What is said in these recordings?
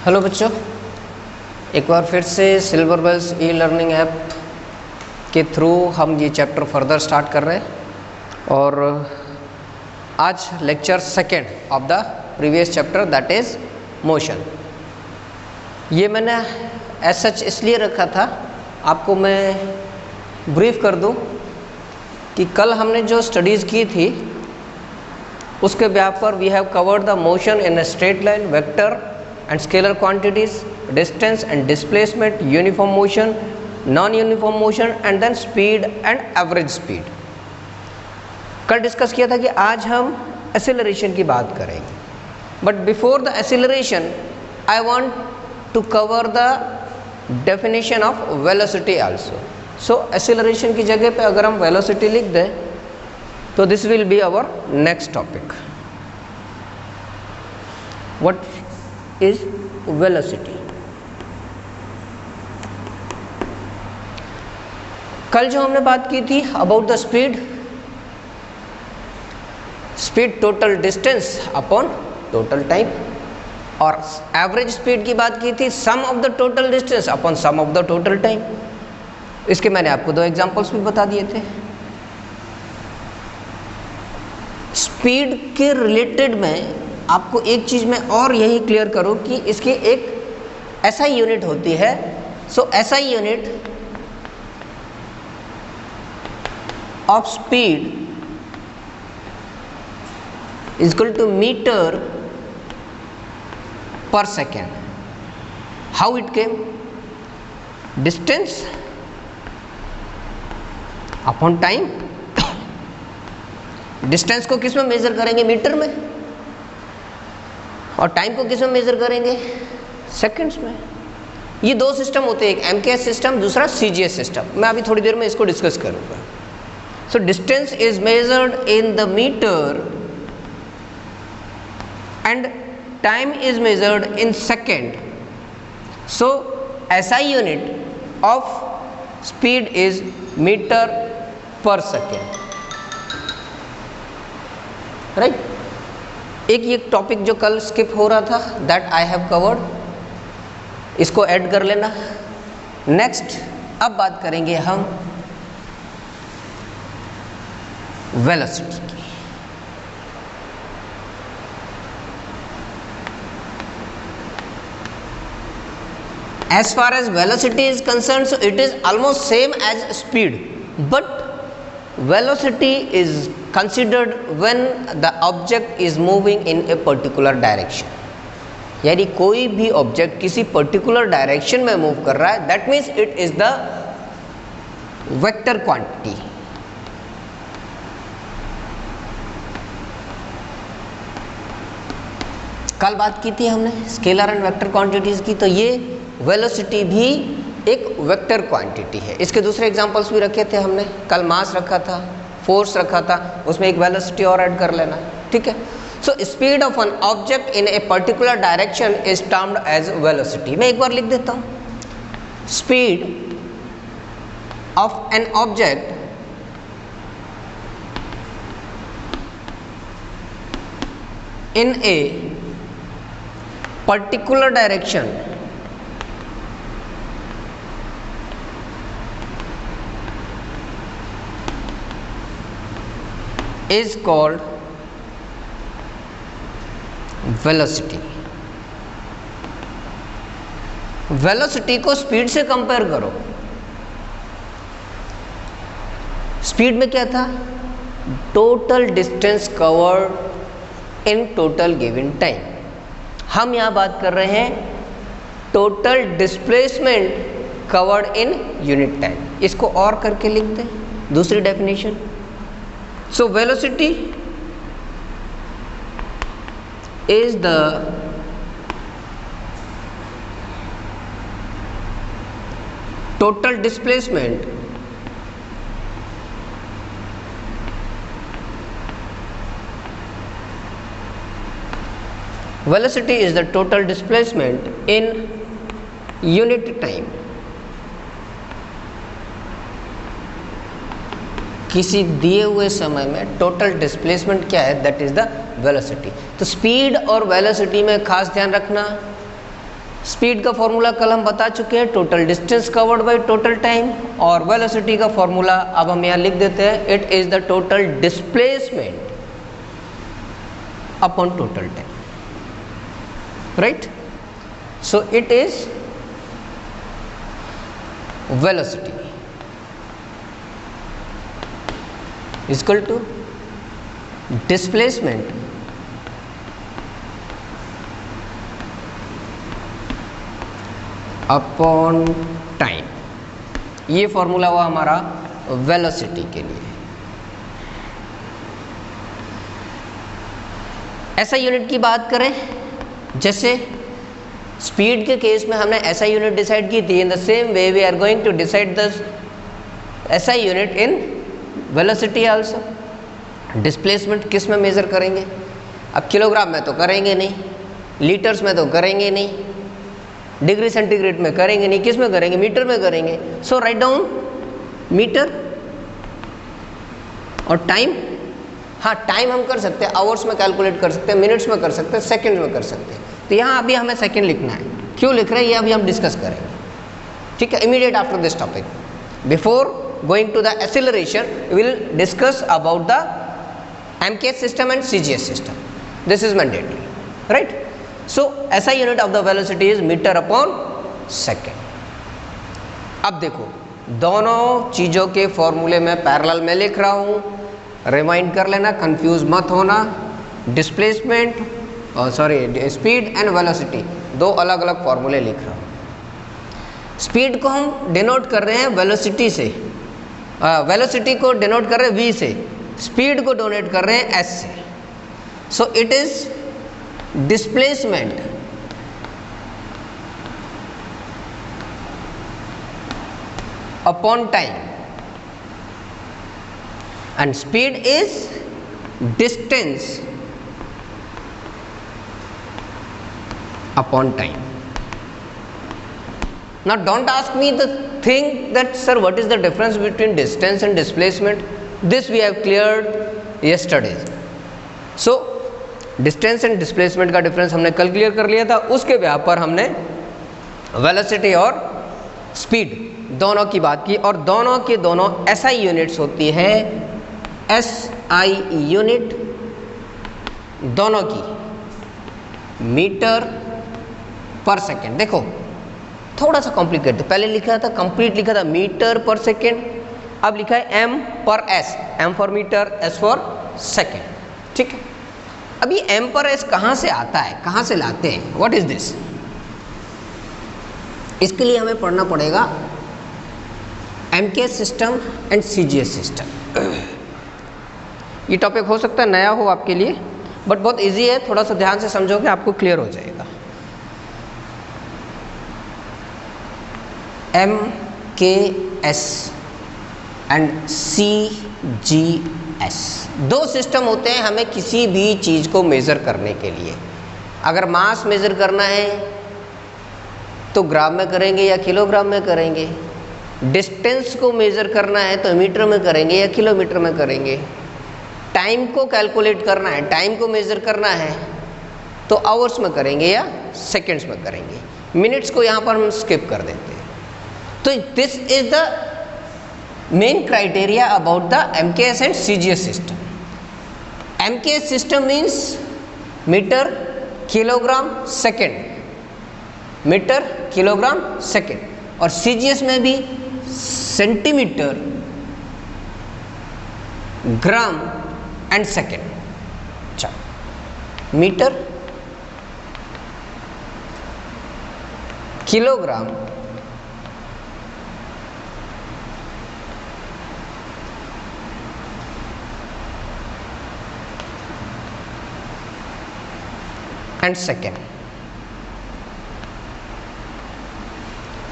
Hello बच्चों, एक बार फिर से Silver Bells e learning app के थ्रू हम ये चैप्टर फर्दर स्टार्ट कर रहे हैं और आज lecture second of the previous chapter that is motion. ये मैंने एज सच इसलिए रखा था, आपको मैं ब्रीफ कर दूं कि कल हमने जो स्टडीज़ की थी उसके बेस पर we have covered the motion in a straight line, vector and scalar quantities, distance and displacement, uniform motion, non-uniform motion and then speed and average speed। कल डिस्कस किया था कि आज हम एक्सेलरेशन की बात करेंगे, but before the acceleration I want to cover the definition of velocity also. So acceleration की जगह पे अगर हम वेलोसिटी लिख दें तो this will be our next topic. What is velocity। कल जो हमने बात की थी about the speed total distance upon total time, और एवरेज स्पीड की बात की थी sum of the total distance upon sum of the total time. इसके मैंने आपको दो एग्जांपल्स भी बता दिए थे। स्पीड के रिलेटेड में आपको एक चीज़ मैं और यही क्लियर करूं कि इसकी एक एसआई यूनिट होती है। So SI unit of speed is equal to metre per second. How it came? Distance upon time. Distance को किस में मेजर करेंगे? मीटर में। और टाइम को किस में मेजर करेंगे? सेकंड्स में। ये दो सिस्टम होते हैं, एक एमकेएस सिस्टम, दूसरा सीजीएस सिस्टम। मैं अभी थोड़ी देर में इसको डिस्कस करूंगा। So distance is measured in the metre and time is measured in second. So SI unit of speed is metre per second, right. एक ये टॉपिक जो कल स्किप हो रहा था दैट आई हैव कवर्ड, इसको ऐड कर लेना। नेक्स्ट अब बात करेंगे हम वेलोसिटी की। As far as velocity is concern, so it is almost same as speed, but velocity is considered when the object is moving in a particular direction। यानी कोई भी ऑब्जेक्ट किसी पर्टिकुलर डायरेक्शन में मूव कर रहा है, that means it is the vector quantity. कल बात की थी हमने स्केलर एंड वेक्टर क्वांटिटीज की, तो ये वेलोसिटी भी एक वेक्टर क्वांटिटी है। इसके दूसरे एग्जांपल्स भी रखे थे हमने, कल मास रखा था, फोर्स रखा था, उसमें एक वेलोसिटी और ऐड कर लेना, ठीक है। So speed of an object in a particular direction is termed as velocity. मैं एक बार लिख देता हूँ, speed of an object in a particular direction is called velocity। Velocity को स्पीड से कंपेयर करो। स्पीड में क्या था? Total distance covered in total given time. हम यहां बात कर रहे हैं total displacement covered in unit time. इसको और करके लिख दें दूसरी definition. So velocity is the total displacement velocity is the total displacement in unit time। किसी दिए हुए समय में टोटल डिस्प्लेसमेंट क्या है, दैट इज द वेलोसिटी। तो स्पीड और वेलोसिटी में खास ध्यान रखना, स्पीड का फॉर्मूला कल हम बता चुके हैं, total distance covered by total time, और वेलोसिटी का फॉर्मूला अब हम यहाँ लिख देते हैं, it is the total displacement upon total time, right. So it is velocity is equal to displacement upon time. ये फॉर्मूला हुआ हमारा वेलोसिटी के लिए। ऐसा यूनिट की बात करें, जैसे स्पीड के केस में हमने ऐसा यूनिट डिसाइड की थी, in the same way we are going to decide the SI unit in velocity also. Displacement किस में मेज़र करेंगे? अब किलोग्राम में तो करेंगे नहीं, लीटर्स में तो करेंगे नहीं, डिग्री सेंटीग्रेड में करेंगे नहीं, किस में करेंगे? मीटर में करेंगे। सो राइट डाउन मीटर। और टाइम, हाँ टाइम हम कर सकते हैं, आवर्स में कैलकुलेट कर सकते हैं, मिनट्स में कर सकते हैं, सेकेंड में कर सकते हैं। तो यहाँ अभी हमें सेकेंड लिखना है। क्यों लिख रहे हैं ये अभी हम डिस्कस करेंगे, ठीक है, immediate after this topic. Before going to the acceleration, we will discuss about the MKS system and CGS system. This is mandatory, right? So SI unit of the velocity is meter upon second. अब देखो, दोनों चीज़ों के फॉर्मूले में parallel में लिख रहा हूँ, रिमाइंड कर लेना, कंफ्यूज मत होना। Displacement sorry speed and velocity दो अलग अलग फॉर्मूले लिख रहा हूँ। स्पीड को हम डिनोट कर रहे हैं वेलोसिटी से, वेलोसिटी को डिनोट कर रहे हैं v से, स्पीड को डोनेट कर रहे हैं s से। सो it is displacement upon time and speed is distance upon time. Now don't ask me the thing that sir what is the difference between distance and displacement. This we have cleared yesterday. So distance and displacement का difference हमने कल clear कर लिया था। उसके ब्याह पर हमने velocity और speed दोनों की बात की, और दोनों के दोनों SI यूनिट्स होती है, SI यूनिट दोनों की मीटर पर सेकेंड। देखो थोड़ा सा कॉम्प्लिकेट, पहले लिखा था कंप्लीट लिखा था मीटर पर सेकेंड, अब लिखा है M per S, M for metre, S for second, ठीक है। अब ये एम पर एस कहाँ से आता है, कहाँ से लाते हैं, व्हाट इज दिस? इसके लिए हमें पढ़ना पड़ेगा MKS system and CGS system. ये टॉपिक हो सकता है नया हो आपके लिए, बट बहुत इजी है, थोड़ा सा ध्यान से समझोगे आपको क्लियर हो जाएगा। MKS एंड CGS दो सिस्टम होते हैं हमें किसी भी चीज़ को मेज़र करने के लिए। अगर मास मेज़र करना है तो ग्राम में करेंगे या किलोग्राम में करेंगे, डिस्टेंस को मेज़र करना है तो मीटर में करेंगे या किलोमीटर में करेंगे, टाइम को कैलकुलेट करना है, टाइम को मेज़र करना है तो आवर्स में करेंगे या सेकेंड्स में करेंगे, मिनट्स को यहाँ पर हम स्किप कर देते हैं। तो this is the main criteria about the MKS and CGS system. MKS system means metre kilogram second, metre kilogram second, और CGS में भी सेंटीमीटर ग्राम एंड सेकेंड। अच्छा, metre kilogram and second.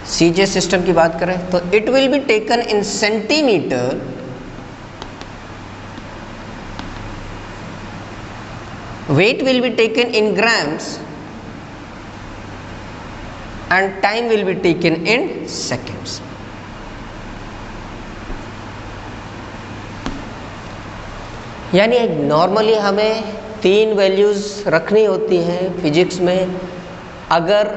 CGS system की बात करें तो it will be taken in centimetre, weight will be taken in grams and time will be taken in seconds. यानी normally हमें तीन वैल्यूज़ रखनी होती हैं फिजिक्स में। अगर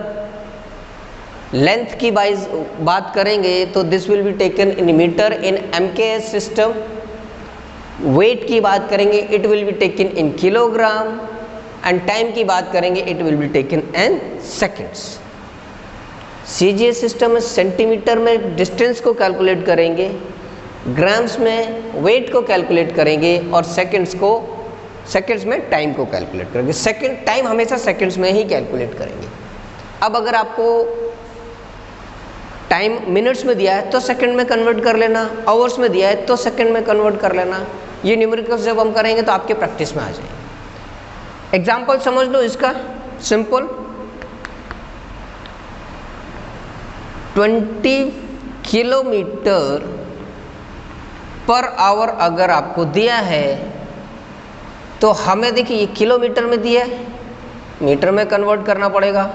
लेंथ की बात करेंगे तो this will be taken in metre in MKS system. Weight की बात करेंगे it will be taken in kilogram and time की बात करेंगे it will be taken in seconds. CGS system में सेंटीमीटर में डिस्टेंस को कैलकुलेट करेंगे, ग्राम्स में वेट को कैलकुलेट करेंगे और सेकंड्स में टाइम को कैलकुलेट करेंगे। सेकंड टाइम हमेशा सेकंड्स में ही कैलकुलेट करेंगे। अब अगर आपको टाइम मिनट्स में दिया है तो सेकंड में कन्वर्ट कर लेना, आवर्स में दिया है तो सेकंड में कन्वर्ट कर लेना। ये न्यूमेरिकल्स जब हम करेंगे तो आपके प्रैक्टिस में आ जाएंगे। एग्जाम्पल समझ लो इसका सिंपल। 20 किलोमीटर पर आवर अगर आपको दिया है तो हमें देखिए ये किलोमीटर में दिया है, मीटर में कन्वर्ट करना पड़ेगा।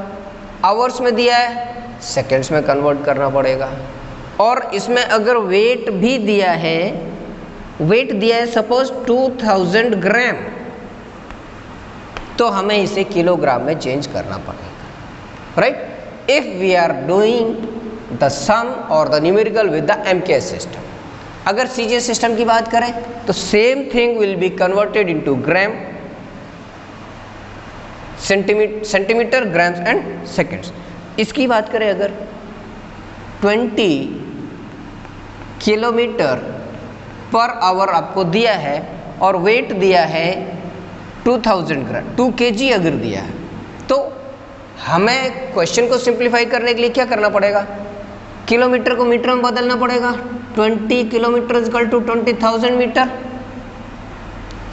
आवर्स में दिया है, सेकंड्स में कन्वर्ट करना पड़ेगा। और इसमें अगर वेट भी दिया है, वेट दिया है सपोज 2000 ग्राम, तो हमें इसे किलोग्राम में चेंज करना पड़ेगा, right. If we are doing the sum और the numerical with the MKS system. अगर सीजीएस सिस्टम की बात करें तो same thing will be converted into gram, centimetre, grams and seconds. इसकी बात करें अगर 20 किलोमीटर पर आवर आपको दिया है और वेट दिया है 2000 ग्राम, 2 kg अगर दिया है, तो हमें क्वेश्चन को सिंप्लीफाई करने के लिए क्या करना पड़ेगा, किलोमीटर को मीटर में बदलना पड़ेगा। 20 kilometre equal to 20,000 metre.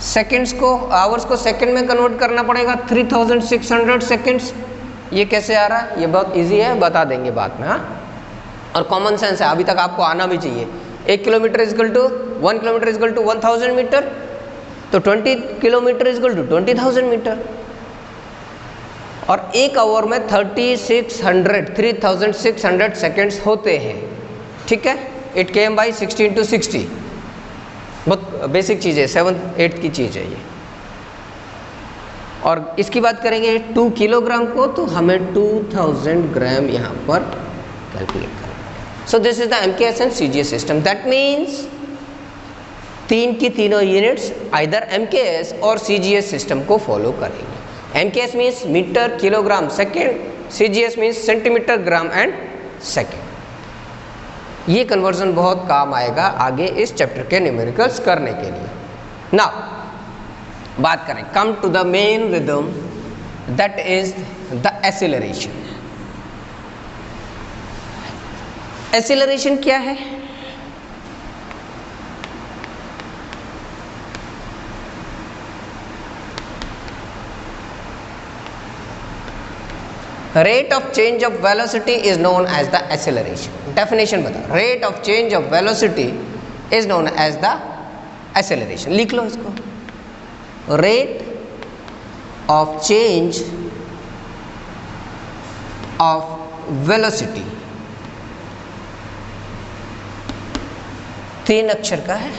Seconds को, आवर्स को सेकंड में कन्वर्ट करना पड़ेगा, 3600 सेकंड्स। ये कैसे आ रहा है, ये बहुत इजी है, बता देंगे बाद में, हाँ। और कॉमन सेंस है, अभी तक आपको आना भी चाहिए। 1 kilometre equal to 1 kilometre equal to 1000 metre, तो 20 किलोमीटर इक्वल टू 20,000 मीटर। और एक आवर में 3600 सेकेंड्स होते हैं, ठीक है। इट केम बाई 60 into 60, बहुत बेसिक चीज़ है, 7th 8th की चीज़ है ये। और इसकी बात करेंगे 2 किलोग्राम को, तो हमें 2000 ग्राम यहाँ पर कैलकुलेट करना है। So this is the MKS and CGS system. That means तीन की तीनों यूनिट्स आइदर एमकेएस और सीजीएस सिस्टम को फॉलो करेंगे। MKS means metre, kilogram, second, CGS means centimetre, gram and second. ये कन्वर्जन बहुत काम आएगा आगे इस चैप्टर के न्यूमेरिकल्स करने के लिए। नाउ बात करें, come to the main rhythm, that is the acceleration. Acceleration क्या है? Rate of change of velocity is known as the acceleration. Definition बता, rate of change of velocity is known as the acceleration. लिख लो इसको, rate of change of velocity, 3 अक्षर का है,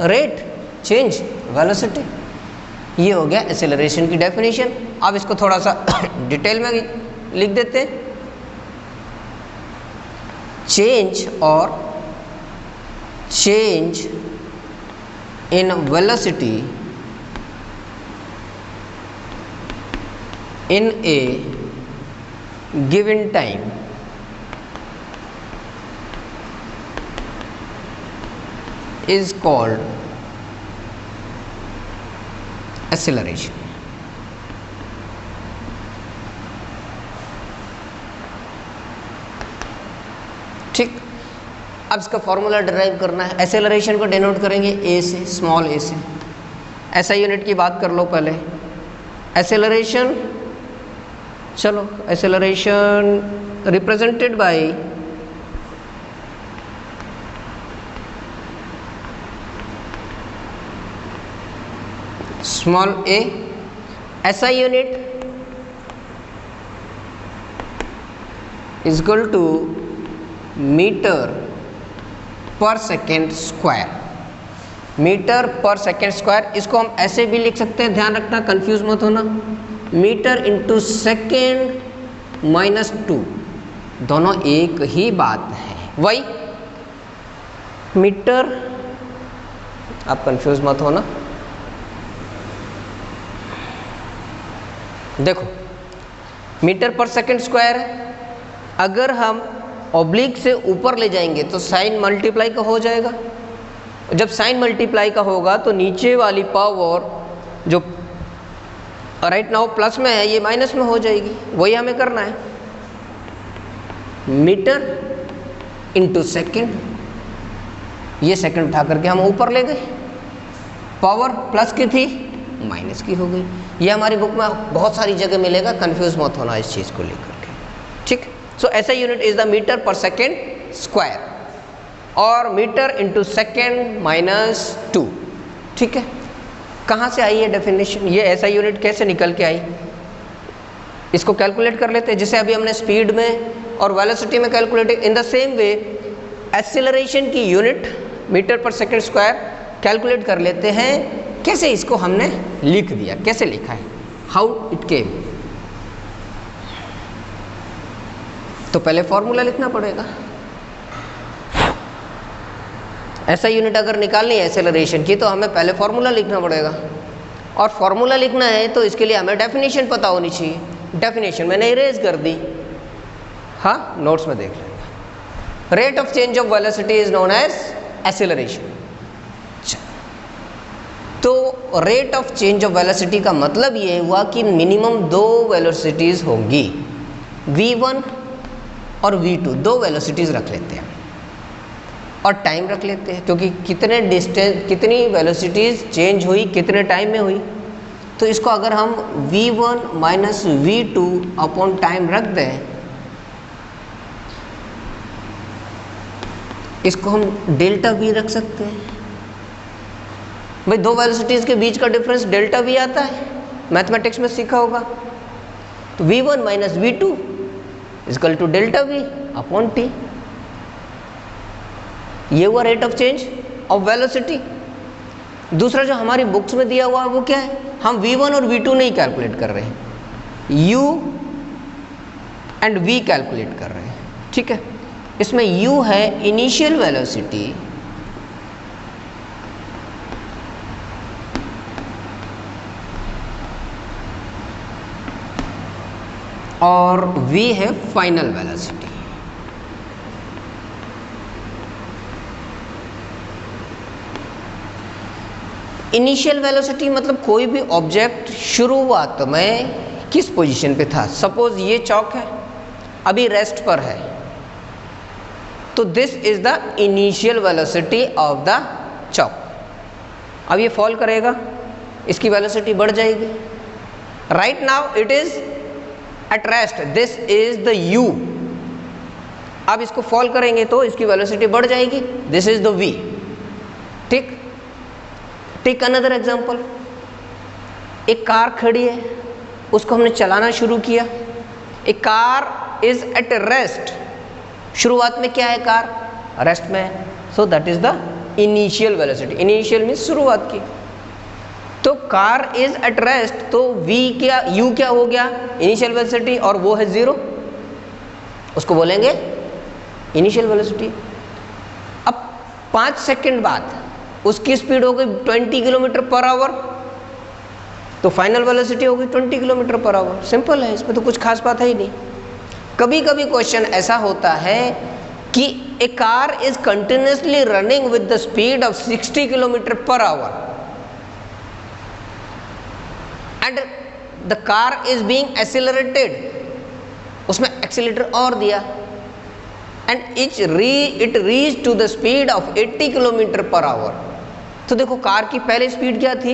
rate, change, velocity. ये हो गया एक्सेलरेशन की डेफिनेशन। अब इसको थोड़ा सा डिटेल में लिख देते हैं। Change in velocity in a given time is called acceleration. ठीक, अब इसका फॉर्मूला डिराइव करना है। एक्सेलरेशन को डिनोट करेंगे ए से, स्मॉल ए से। ऐसा यूनिट की बात कर लो पहले। एक्सेलरेशन, चलो acceleration represented by small A. SI unit is equal to metre per second square. Metre per second square, इसको हम ऐसे भी लिख सकते हैं, ध्यान रखना, कंफ्यूज मत होना। मीटर इंटू सेकेंड -2, दोनों एक ही बात है। वही मीटर, आप कंफ्यूज मत होना। देखो मीटर पर सेकंड स्क्वायर है, अगर हम ऑब्लिक से ऊपर ले जाएंगे तो साइन मल्टीप्लाई का हो जाएगा। जब साइन मल्टीप्लाई का होगा तो नीचे वाली पावर जो राइट नाउ प्लस में है ये माइनस में हो जाएगी। वही हमें करना है, मीटर इंटू सेकेंड, ये सेकंड उठा करके हम ऊपर ले गए, पावर प्लस की थी माइनस की हो गई। ये हमारी बुक में बहुत सारी जगह मिलेगा, कंफ्यूज मत होना इस चीज़ को लेकर के, ठीक। सो ऐसा unit is the metre per second square और मीटर इंटू सेकेंड माइनस 2, ठीक है। कहाँ से आई ये डेफिनेशन, ये ऐसा यूनिट कैसे निकल के आई, इसको कैलकुलेट कर लेते हैं। जैसे अभी हमने स्पीड में और वेलोसिटी में calculate, in the same way acceleration की unit metre per second square calculate कर लेते हैं। कैसे इसको हमने लिख दिया, कैसे लिखा है, हाउ इट केम। तो पहले फॉर्मूला लिखना पड़ेगा। ऐसा यूनिट अगर निकालनी है एक्सेलरेशन की तो हमें पहले फॉर्मूला लिखना पड़ेगा, और फॉर्मूला लिखना है तो इसके लिए हमें डेफिनेशन पता होनी चाहिए। डेफिनेशन मैंने इरेज कर दी, हाँ नोट्स में देख लेंगे। Rate of change of velocity is known as acceleration. तो rate of change of velocity का मतलब ये हुआ कि मिनिमम दो वेलोसिटीज होंगी, v1 और v2, दो वेलोसिटीज रख लेते हैं और टाइम रख लेते हैं, क्योंकि कितने डिस्टेंस, कितनी वेलोसिटीज चेंज हुई, कितने टाइम में हुई। तो इसको अगर हम v1 minus v2 upon time रख दें, इसको हम डेल्टा v रख सकते हैं। भाई दो वेलोसिटीज के बीच का डिफरेंस डेल्टा v आता है, मैथमेटिक्स में सीखा होगा। तो v1 minus v2 equal to delta v upon t। ये हुआ rate of change of velocity. दूसरा जो हमारी बुक्स में दिया हुआ है वो क्या है, हम v1 और v2 नहीं कैलकुलेट कर रहे हैं, u एंड v कैलकुलेट कर रहे हैं, ठीक है। इसमें u है इनिशियल वेलोसिटी और v है फाइनल वेलोसिटी। इनिशियल वेलोसिटी मतलब कोई भी ऑब्जेक्ट शुरुआत में किस पोजीशन पे था। सपोज ये चौक है, अभी रेस्ट पर है, तो this is the initial velocity of the chalk. अब ये फॉल करेगा, इसकी वेलोसिटी बढ़ जाएगी। Right now it is at rest, this is the u। अब इसको फॉल करेंगे तो इसकी वेलोसिटी बढ़ जाएगी, दिस इज द v, ठीक। टेक अनदर एग्जाम्पल, एक कार खड़ी है, उसको हमने चलाना शुरू किया। ए कार इज एट रेस्ट, शुरुआत में क्या है, कार रेस्ट में है, so that is the initial velocity. Initial means शुरुआत की। तो कार इज एट रेस्ट, तो v क्या, u क्या हो गया, इनिशियल वेलोसिटी, और वो है 0, उसको बोलेंगे इनिशियल वेलोसिटी। अब 5 सेकंड बाद उसकी स्पीड हो गई 20 किलोमीटर पर आवर, तो फाइनल वेलोसिटी हो गई 20 किलोमीटर पर आवर। सिंपल है, इसमें तो कुछ खास बात है ही नहीं। कभी कभी क्वेश्चन ऐसा होता है कि a car is continuously running with the speed of 60 kilometre per hour and the car is being accelerated, उसमें एक्सीलरेटर और दिया, and it reach to the speed of 80 kilometre per hour. तो देखो कार की पहले स्पीड क्या थी,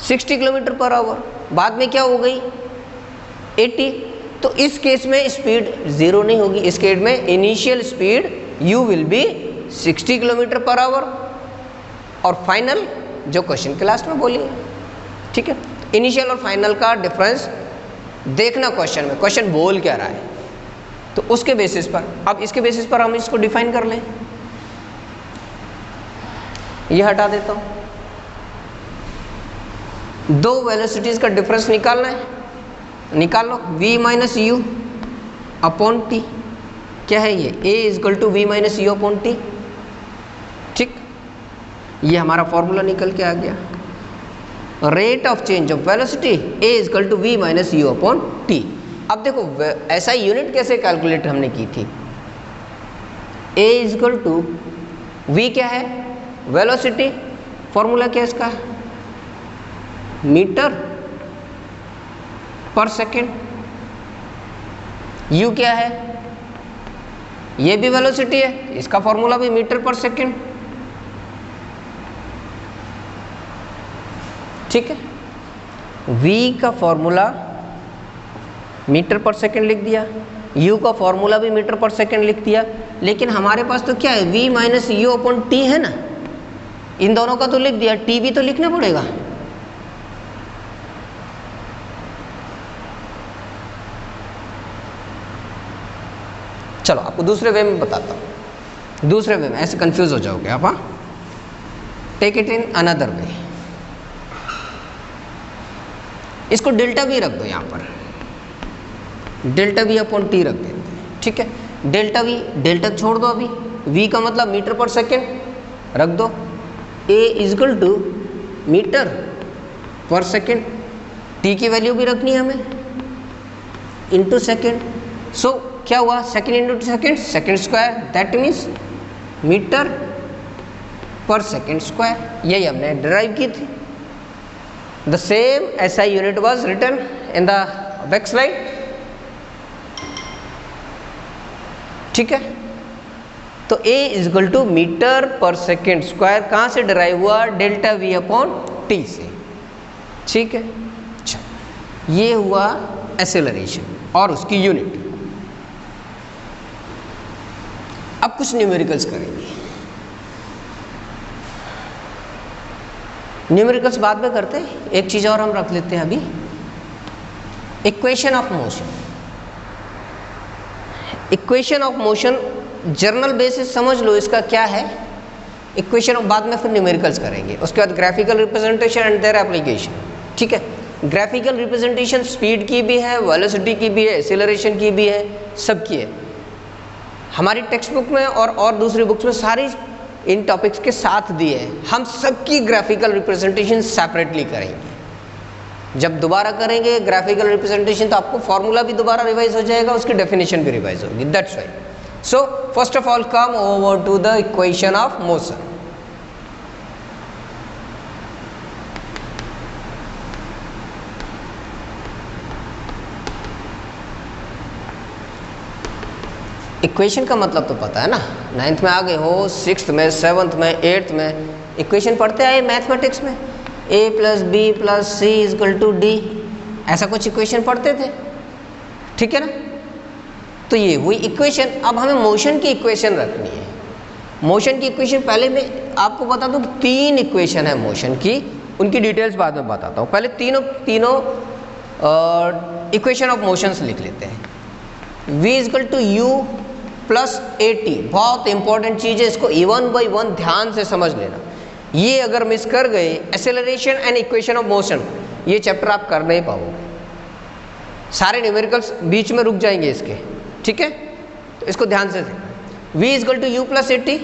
60 kilometre per our, बाद में क्या हो गई 80। तो इस केस में स्पीड 0 नहीं होगी, इस केस में initial speed u will be 60 kilometre per our, और फाइनल जो क्वेश्चन के लास्ट में बोली, ठीक है। इनिशियल और फाइनल का डिफरेंस देखना क्वेश्चन में, क्वेश्चन बोल क्या रहा है, तो उसके बेसिस पर, अब इसके बेसिस पर हम इसको डिफाइन कर लें। ये हटा देता हूं, दो वेलोसिटीज का डिफरेंस निकालना है, निकाल लो। v minus you upon T. क्या है ये? a equal to we minus you upon T. ठीक, ये हमारा फॉर्मूला निकल के आ गया। Rate of change of velocity a equal to we minus you upon T. अब देखो ऐसा यूनिट कैसे कैलकुलेट हमने की थी। a इजकल टू v क्या है? वेलोसिटी। फॉर्मूला क्या है इसका? Metre per second. u क्या है? ये भी वेलोसिटी है, इसका फॉर्मूला भी मीटर पर सेकेंड। ठीक है, v का फॉर्मूला मीटर पर सेकेंड लिख दिया, u का फॉर्मूला भी मीटर पर सेकेंड लिख दिया, लेकिन हमारे पास तो क्या है? v minus you upon T है ना, इन दोनों का तो लिख दिया, t भी तो लिखना पड़ेगा। चलो आपको दूसरे वे में बताता हूँ। दूसरे वे में ऐसे कंफ्यूज हो जाओगे आप। हाँ, take it in another way. इसको डेल्टा वी रख दो यहाँ पर, डेल्टा वी अपॉन टी रख देते हैं। ठीक है, डेल्टा वी, डेल्टा छोड़ दो अभी, वी का मतलब मीटर पर सेकेंड रख दो, A equal to metre per second, T की वैल्यू भी रखनी है हमें, इंटू सेकेंड। सो क्या हुआ? Second into second, second square, that means metre per second square. यही हमने डिराइव की थी। The same SI unit was written in the back slide. ठीक है, तो A equal to metre per second square कहाँ से डिराइव हुआ? डेल्टा V अपॉन टी से। ठीक है, अच्छा, ये हुआ एक्सेलरेशन और उसकी यूनिट। अब कुछ न्यूमेरिकल्स करेंगे। न्यूमेरिकल्स बाद में करते हैं, एक चीज़ और हम रख लेते हैं अभी, equation of motion. Equation of motion journal basis समझ लो इसका क्या है। इक्वेशन ऑफ बाद में फिर न्यूमेरिकल्स करेंगे, उसके बाद graphical representation and their application. ठीक है, ग्राफिकल रिप्रेजेंटेशन स्पीड की भी है, वेलोसिटी की भी है, एक्सेलरेशन की भी है, सबकी है। हमारी टेक्स्ट बुक में और दूसरी बुक्स में सारी इन टॉपिक्स के साथ दिए हैं। हम सबकी ग्राफिकल रिप्रेजेंटेशन सेपरेटली करेंगे। जब दोबारा करेंगे ग्राफिकल रिप्रेजेंटेशन तो आपको फॉर्मूला भी दोबारा रिवाइज हो जाएगा, उसकी डेफिनेशन भी रिवाइज होगी। That's why. So first of all come over to the equation of motion. Equation का मतलब तो पता है ना, 9th में आ गए हो, 6th में, 7th में, 8th में इक्वेशन पढ़ते आए मैथमेटिक्स में। a plus B plus C equal to D, ऐसा कुछ इक्वेशन पढ़ते थे। ठीक है ना, तो ये हुई इक्वेशन। अब हमें मोशन की इक्वेशन रखनी है। मोशन की इक्वेशन पहले मैं आपको बता दूं कि 3 इक्वेशन है मोशन की, उनकी डिटेल्स बाद में बताता हूँ। पहले तीनों इक्वेशन ऑफ मोशंस लिख लेते हैं। v equal to u plus a t, बहुत इंपॉर्टेंट चीज़ है, इसको वन बाई वन ध्यान से समझ लेना। ये अगर मिस कर गए, acceleration and equation of motion, ये चैप्टर आप कर नहीं पाओगे, सारे न्यूमेरिकल्स बीच में रुक जाएंगे इसके। ठीक है, तो इसको ध्यान से। v equal to u plus a t,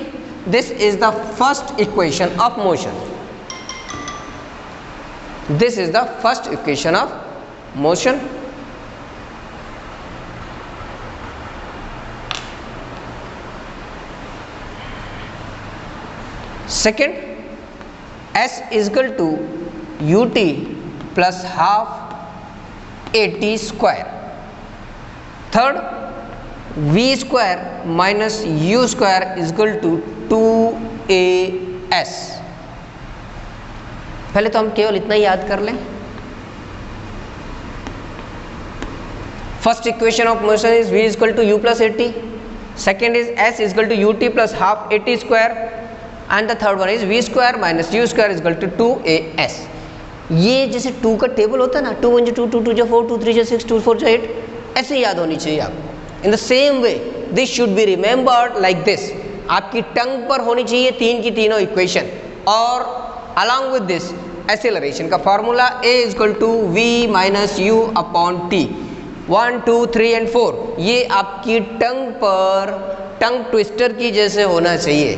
this is the first equation of motion. This is the first equation of motion. Second, s equal to u t plus half a t square. Third, v square minus u square equal to 2as। पहले तो हम केवल इतना ही याद कर लें। First equation of motion is v equal to u plus a t, second is s equal to u t plus half a t square, and the third one is v square minus u square equal to 2as। ये जैसे 2 का table होता है ना, 2 1 2 2 2 4 2 3 6 2 4 8, ऐसे याद होनी चाहिए आपको। इन the same way this should be remembered like this. आपकी टंग पर होनी चाहिए 3 की तीनों इक्वेशन। और अलॉन्ग विद दिस एक्सेलरेशन का formula a equal to v minus you upon t. 1 2 3 and 4, ये आपकी टंग पर टंग ट्विस्टर की जैसे होना चाहिए।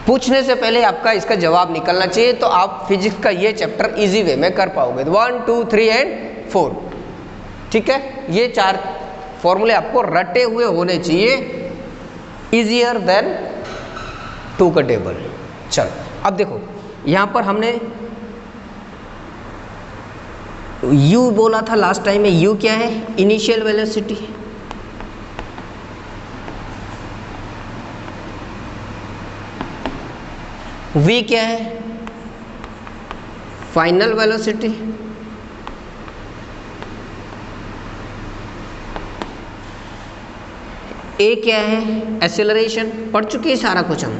पूछने से पहले आपका इसका जवाब निकलना चाहिए, तो आप फिजिक्स का ये चैप्टर इजी वे में कर पाओगे। 1 2 3 एंड 4, ठीक है। ये 4 फॉर्मूले आपको रटे हुए होने चाहिए, इजियर देन 2 का टेबल। चलो अब देखो, यहाँ पर हमने u बोला था लास्ट टाइम में। u क्या है? Initial velocity. v क्या है? Final velocity. a क्या है? एक्सेलरेशन। पढ़ चुके हैं सारा कुछ हम।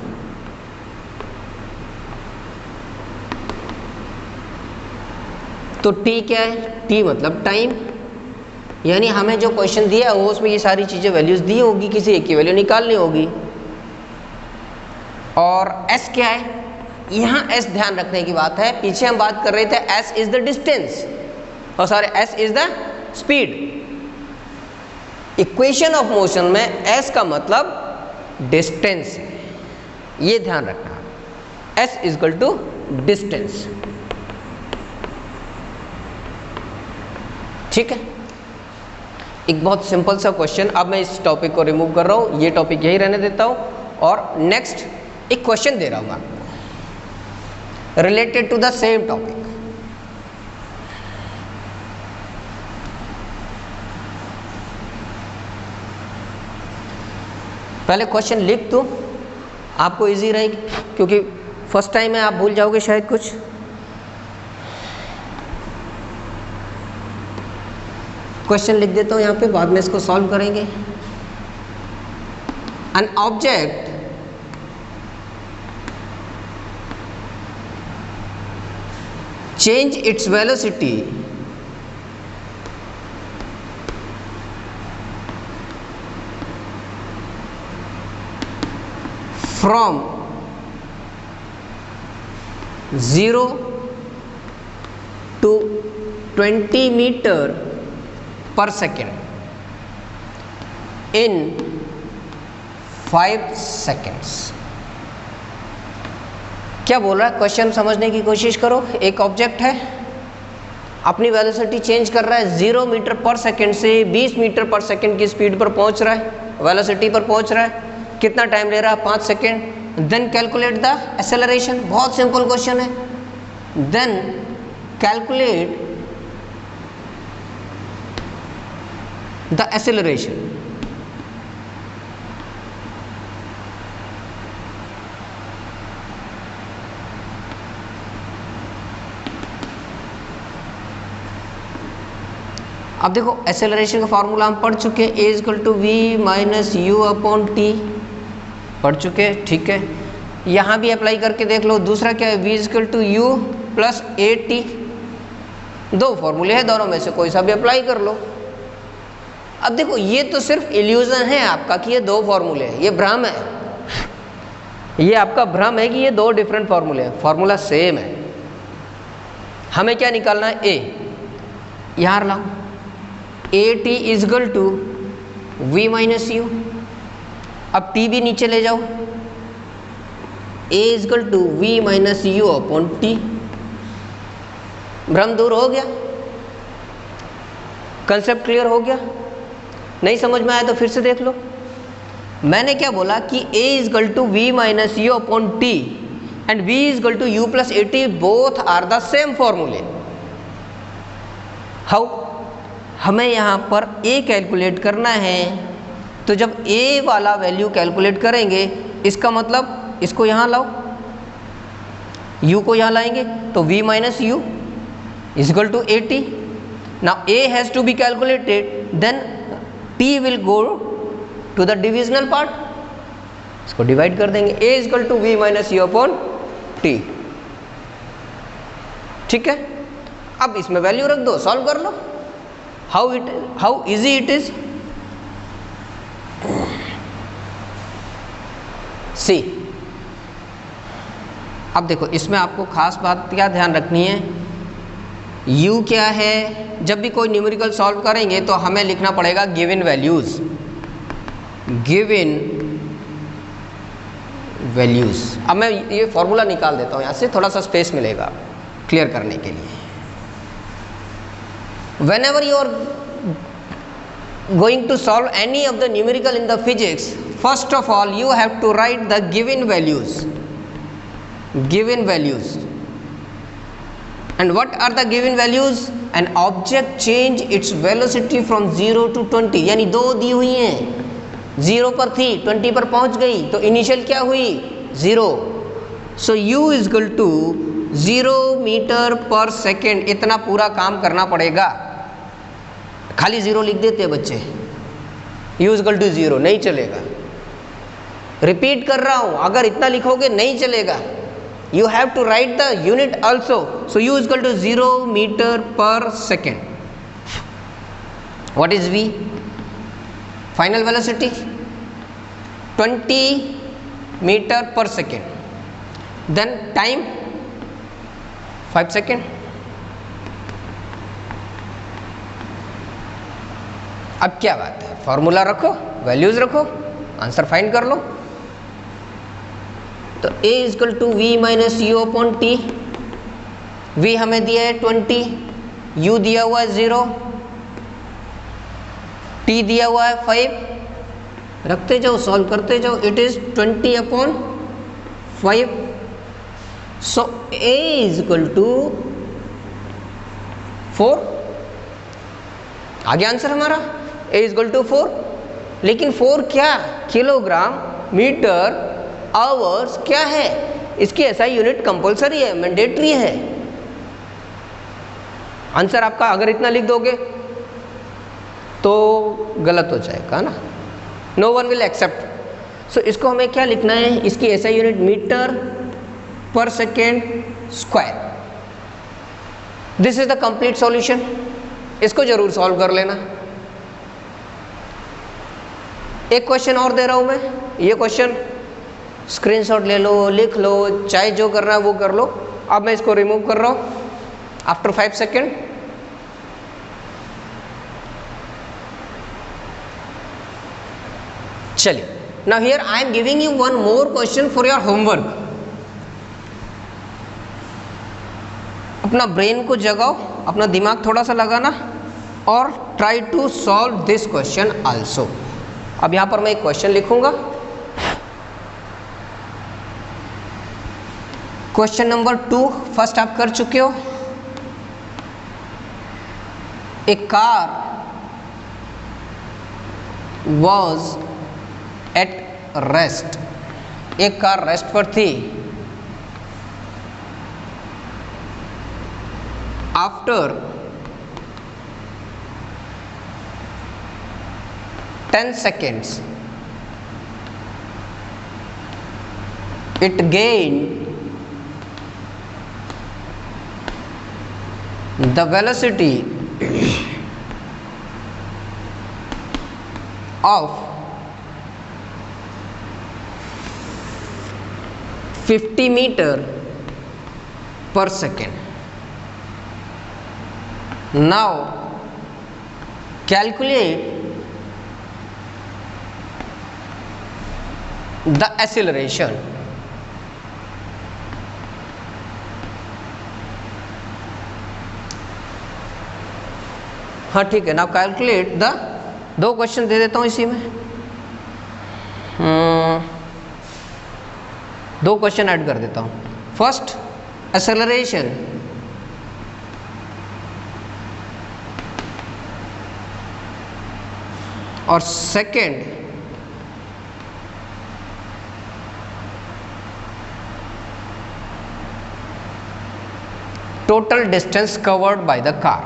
तो t क्या है? t मतलब टाइम, यानी हमें जो क्वेश्चन दिया है वो उसमें ये सारी चीज़ें वैल्यूज दी होगी, किसी एक की वैल्यू निकालनी होगी। और s क्या है? यहाँ s ध्यान रखने की बात है, पीछे हम बात कर रहे थे s इज द डिस्टेंस, और sorry s is the speed. Equation of motion में s का मतलब डिस्टेंस है, ये ध्यान रखना। s is equal to distance, ठीक है। एक बहुत सिंपल सा क्वेश्चन। अब मैं इस टॉपिक को रिमूव कर रहा हूँ, ये टॉपिक यही रहने देता हूँ, और नेक्स्ट एक क्वेश्चन दे रहा हूँ आपको related to the same topic. पहले क्वेश्चन लिख दूँ, आपको इजी रहेगी, क्योंकि फर्स्ट टाइम है, आप भूल जाओगे शायद कुछ। क्वेश्चन लिख देता हूँ यहाँ पे, बाद में इसको सॉल्व करेंगे। An object change its velocity from 0 to 20 meter per second in 5 seconds। क्या बोल रहा है? क्वेश्चन समझने की कोशिश करो। एक ऑब्जेक्ट है, अपनी वेलोसिटी चेंज कर रहा है, 0 मीटर पर सेकंड से 20 मीटर पर सेकंड की स्पीड पर पहुंच रहा है, वेलोसिटी पर पहुंच रहा है। कितना टाइम ले रहा है? 5 second. Then calculate the acceleration. बहुत सिंपल क्वेश्चन है। Then calculate the acceleration. अब देखो, एक्सेलरेशन का फार्मूला हम पढ़ चुके हैं, a equal to we minus you upon t, पढ़ चुके हैं, ठीक है। यहाँ भी अप्लाई करके देख लो। दूसरा क्या है? v equal to u plus a t. दो फॉर्मूले हैं, दोनों में से कोई सा भी अप्लाई कर लो। अब देखो, ये तो सिर्फ इल्यूजन है आपका कि ये दो फॉर्मूले हैं, ये भ्रम है। ये आपका भ्रम है कि ये दो डिफरेंट फॉर्मूले हैं, फॉर्मूला सेम है। हमें क्या निकालना है? a। यहाँ लाओ, a t is equal to we minus u. अब टी भी नीचे ले जाओ, a is equal to we minus you upon t. भ्रम दूर हो गया, कंसेप्ट क्लियर हो गया। नहीं समझ में आया तो फिर से देख लो। मैंने क्या बोला कि a is equal to we minus you upon t and v is equal to u plus a t, both are the same फॉर्मूले। हाउ? हमें यहाँ पर a कैलकुलेट करना है, तो जब a वाला वैल्यू कैलकुलेट करेंगे, इसका मतलब इसको यहाँ लाओ, u को यहाँ लाएंगे, तो v minus u is equal to a t. Now a has to be calculated, then t will go to the divisional part, इसको डिवाइड कर देंगे। a is equal to we minus you upon T, ठीक है। अब इसमें value रख दो, solve कर लो। How easy it is. See, अब देखो, इसमें आपको खास बात क्या ध्यान रखनी है u क्या है, जब भी कोई न्यूमेरिकल सॉल्व करेंगे तो हमें लिखना पड़ेगा गिवन वैल्यूज, गिवन वैल्यूज। अब मैं ये फॉर्मूला निकाल देता हूँ यहाँ से, थोड़ा सा स्पेस मिलेगा क्लियर करने के लिए। whenever you are going to solve any of the numerical in the physics, first of all you have to write the given values, given values. And what are the given values? An object change its velocity from 0 to 20, यानी दो दी हुई हैं, 0 पर थी 20 पर पहुंच गई, तो इनिशियल क्या हुई 0। So u is equal to 0 metre per second, इतना पूरा काम करना पड़ेगा। खाली 0 लिख देते हैं बच्चे, u इज इक्वल टू 0 नहीं चलेगा। रिपीट कर रहा हूं, अगर इतना लिखोगे नहीं चलेगा। You have to write the unit also. So u is equal to 0 meter per second. What is v? Final velocity 20 meter per second. Then time 5 second. अब क्या बात है, फॉर्मूला रखो, वैल्यूज रखो, आंसर फाइंड कर लो। तो a is equal to we minus you upon t. v हमें दिया है 20, u दिया हुआ है 0, t दिया हुआ है 5। रखते जाओ, सॉल्व करते जाओ। It is 20 upon 5। So a is equal to 4। आगे आंसर हमारा a इज इक्वल टू 4। लेकिन 4 क्या, किलोग्राम मीटर आवर्स क्या है, इसकी ऐसा यूनिट कंपलसरी है, मैंडेटरी है। आंसर आपका अगर इतना लिख दोगे तो गलत हो जाएगा ना, नो वन विल एक्सेप्ट। सो इसको हमें क्या लिखना है, इसकी ऐसा unit metre per second square. This is the complete solution. इसको जरूर सॉल्व कर लेना। एक क्वेश्चन और दे रहा हूं मैं, ये क्वेश्चन स्क्रीनशॉट ले लो, लिख लो, चाहे जो करना है वो कर लो। अब मैं इसको रिमूव कर रहा हूं आफ्टर 5 सेकेंड। चलिए, now here I am giving you one more question for your homework. अपना ब्रेन को जगाओ, अपना दिमाग थोड़ा सा लगाना और try to solve this question also. अब यहां पर मैं एक क्वेश्चन लिखूंगा। क्वेश्चन नंबर 2 फर्स्ट आप कर चुके हो। ए कार वॉज एट रेस्ट, एक कार रेस्ट पर थी। After 10 seconds it gained the velocity of 50 meter per second. Now calculate the acceleration. हाँ ठीक है, नाउ कैलकुलेट द, दो क्वेश्चन दे देता हूँ इसी में, दो क्वेश्चन ऐड कर देता हूँ। फर्स्ट एक्सेलरेशन और second total distance covered by the car.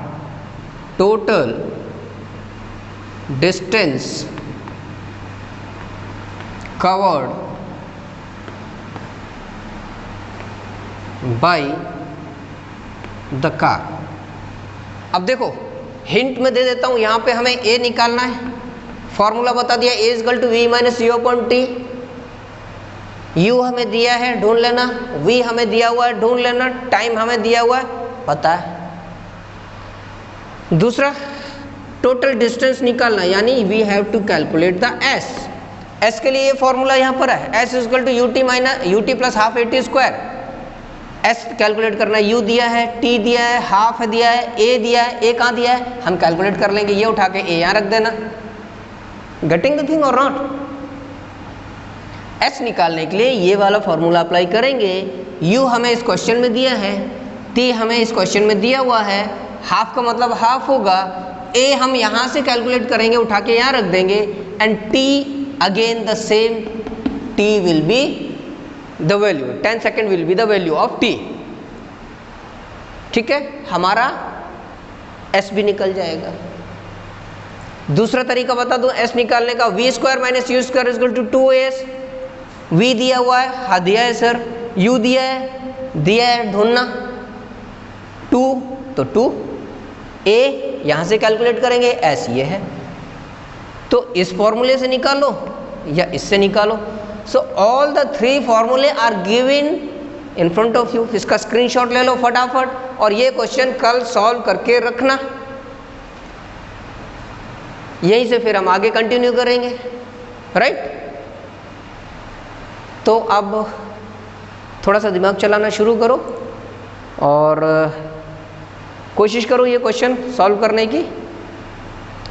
Total distance covered by the car. अब देखो हिंट में दे देता हूं, यहां पे हमें a निकालना है। फॉर्मूला बता दिया, a equal to v minus you upon t. u हमें दिया है, ढूंढ लेना। v हमें दिया हुआ है, ढूंढ लेना। टाइम हमें दिया हुआ है, पता है। दूसरा टोटल डिस्टेंस निकालना, यानी we have to calculate the S. S के लिए ये फॉर्मूला यहाँ पर है, S equal to u t minus u t plus half a t square. S calculate करना है, यू दिया है, टी दिया है, हाफ दिया है, ए दिया है, ए कहाँ दिया है, हम कैलकुलेट कर लेंगे, ये उठा के ए यहाँ रख देना। गेटिंग द थिंग और नॉट? एस निकालने के लिए ये वाला फॉर्मूला अप्लाई करेंगे। यू हमें इस क्वेश्चन में दिया है, टी हमें इस क्वेश्चन में दिया हुआ है, हाफ का मतलब हाफ होगा, ए हम यहाँ से कैलकुलेट करेंगे, उठा के यहाँ रख देंगे, and T again the same, T will be the value, 10 second will be the value of T. ठीक है, हमारा एस भी निकल जाएगा। दूसरा तरीका बता दूं एस निकालने का, v square minus u square is equal to 2as। V दिया हुआ है, हाँ दिया है सर, यू दिया है ढूंढना 2, तो 2, ए यहां से कैलकुलेट करेंगे, एस ये है, तो इस फॉर्मूले से निकालो या इससे निकालो। सो ऑल द 3 फॉर्मूले are given in front of you. इसका स्क्रीनशॉट ले लो फटाफट, और ये क्वेश्चन कल सॉल्व करके रखना, यहीं से फिर हम आगे कंटिन्यू करेंगे, राइट? तो अब थोड़ा सा दिमाग चलाना शुरू करो और कोशिश करो ये क्वेश्चन सॉल्व करने की।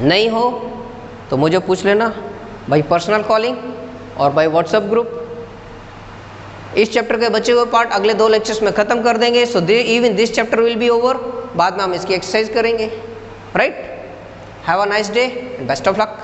नहीं हो तो मुझे पूछ लेना बाई पर्सनल कॉलिंग और बाई व्हाट्सएप ग्रुप। इस चैप्टर के बचे हुए पार्ट अगले 2 लेक्चर्स में ख़त्म कर देंगे। So even this chapter will be over, बाद में हम इसकी एक्सरसाइज करेंगे, right? Have a nice day, best of luck.